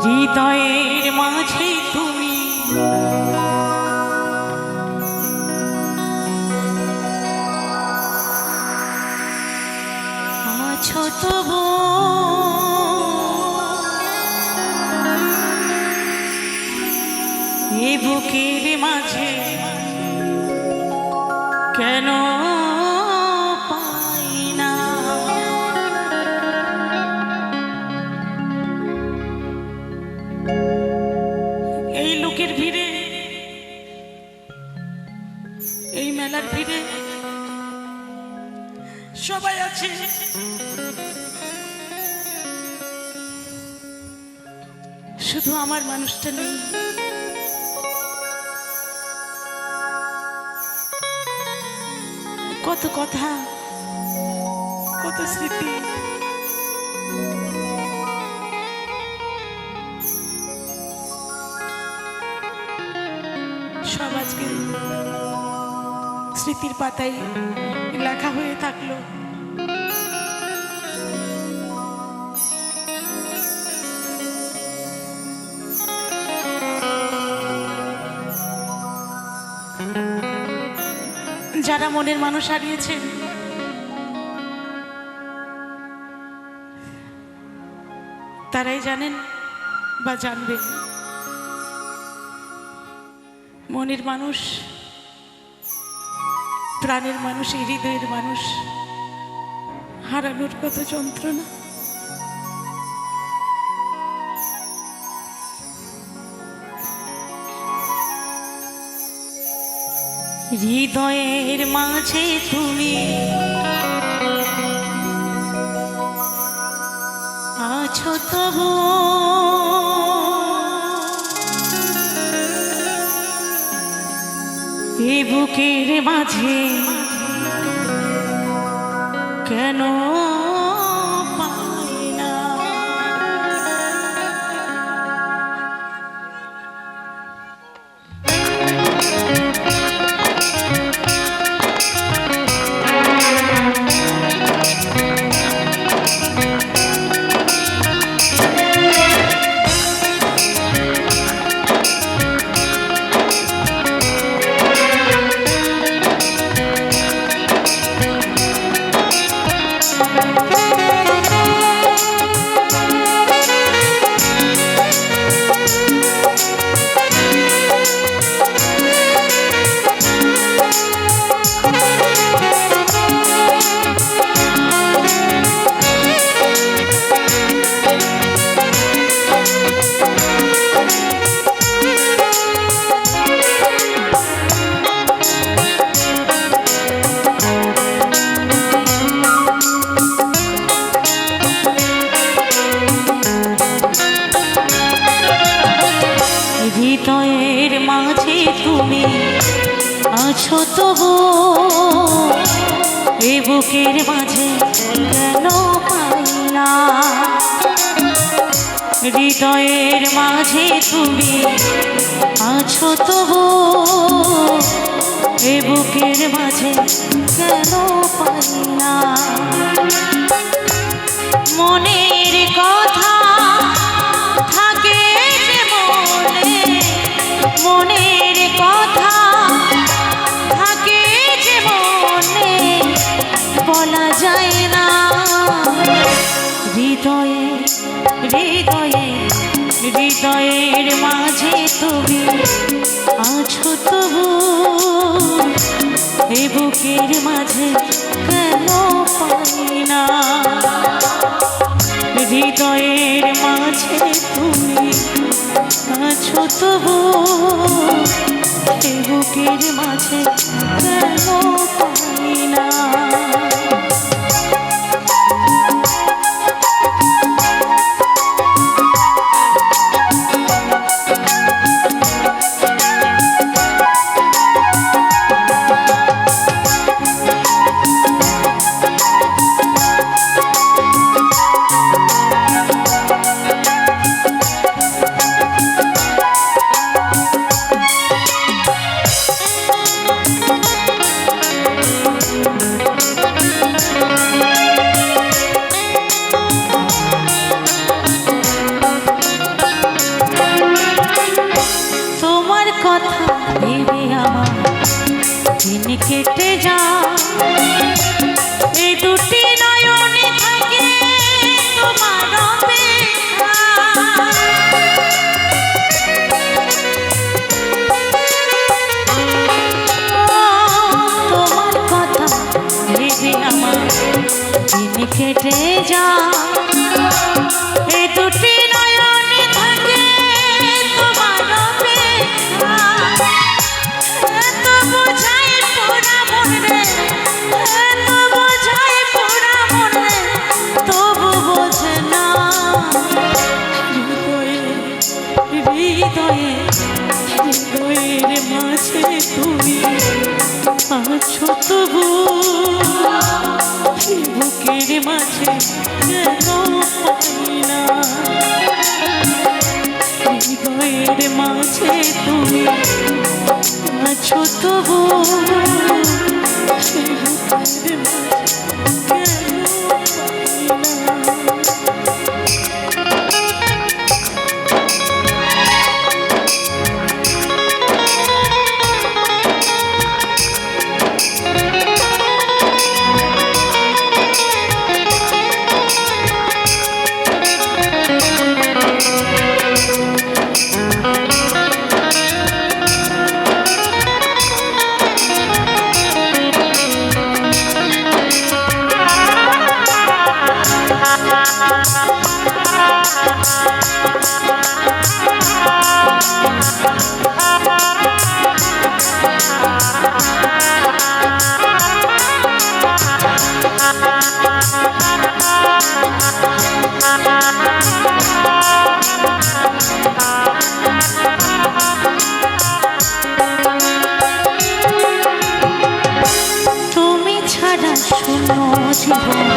হৃদয়ের মাঝে তুমি আছো তবু এ বুকের মাঝে কেন পাই না এই লোকের ভিড়ে এই মেলার ভিড়ে সবাই আছে শুধু আমার মানুষটা নেই কত কথা কত স্মৃতি সব আজকে স্মৃতির পাতায় লেখা হয়ে থাকলো যারা মনের মানুষ হারিয়েছেন তারাই জানেন বা জানবেন মনের মানুষ প্রাণের মানুষ হৃদয়ের মানুষ হারানোর কত যন্ত্রণা হৃদয়ের মাঝে তুমি আছো তবু এ বুকের মাঝে কেন পাই না হৃদয়ের মাঝে তুমি আছো তবু এ বুকের মাঝে কেন পাই না হৃদয়ের মাঝে তুমি আছো তবু এ বুকের মাঝে কেন পাই না মনের কথা থাকে যে মনে মনের কথা থাকে যে মনে বলা যায় না হৃদয়ে হৃদয়ে হৃদয়ের মাঝে তুমি আছো তবু এ বুকের মাঝে কেন পাই না হৃদয়ের মাঝে তুমি আছো তবু এ বুকের মাঝে কেন পাই না এ দুটি নয়নে থাকে তোমার অপেক্ষা। এত বোঝাই পোড়া মন রে, এত বোঝাই পোড়া মন রে, তবু বোঝে না। হৃদয়ে হৃদয়ের মাঝে তুমি আছো তবু, বুকের মাঝে কেন পাই না। হৃদয়ের মাঝে তুমি আছো তবু, বুকের মাঝে কেন পাই না। তুমি ছাড়া শূন্য জীবন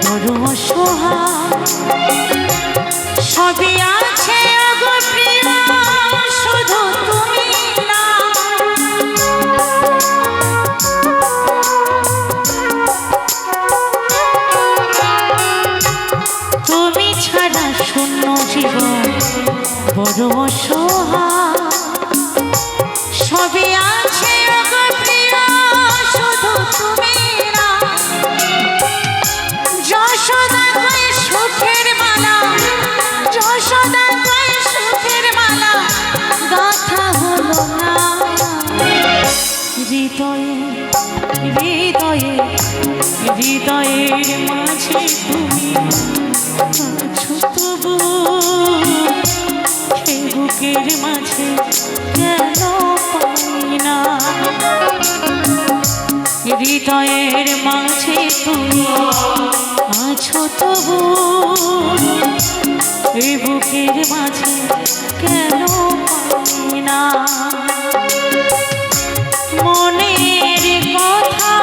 বড় অসহায়, সবই আছে ওগো প্রিয়, শুধু তুমি না। তুমি ছাড়া শূন্য জীবন বড় অসহায়, সবই আছে ওগো প্রিয়, শুধু তুমি না। যশোদা কয় সুখের মালা, যশোদা কয় সুখের মালা, গাথা হলো না। হৃদয়ে হৃদয়ে হৃদয়ের মাঝে তুমি আছো তবু, হে বুকের মাঝে কেন পাই না। হৃদয়ের মাঝে তুমি আছো তবু, হে বুকের মাঝে কেন পাই না। মনের কথা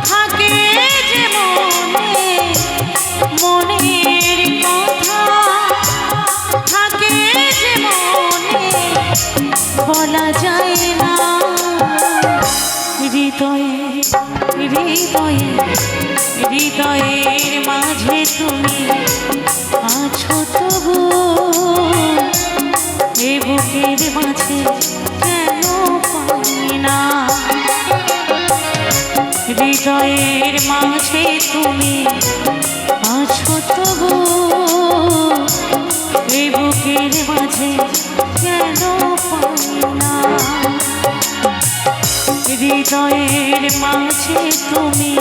থাকে যে মনে, মনের কথা থাকে যে মনে, বলা যায় না। হৃদয়ে হৃদয়ে হৃদয়ের মাঝে তুমি আছো তবু, এ বুকের মাঝে কেন পাই না। হৃদয়ের মাঝে তুমি আছো তবু, এ বুকের মাঝে কেন পাই না। হৃদয়ের মাঝে তুমি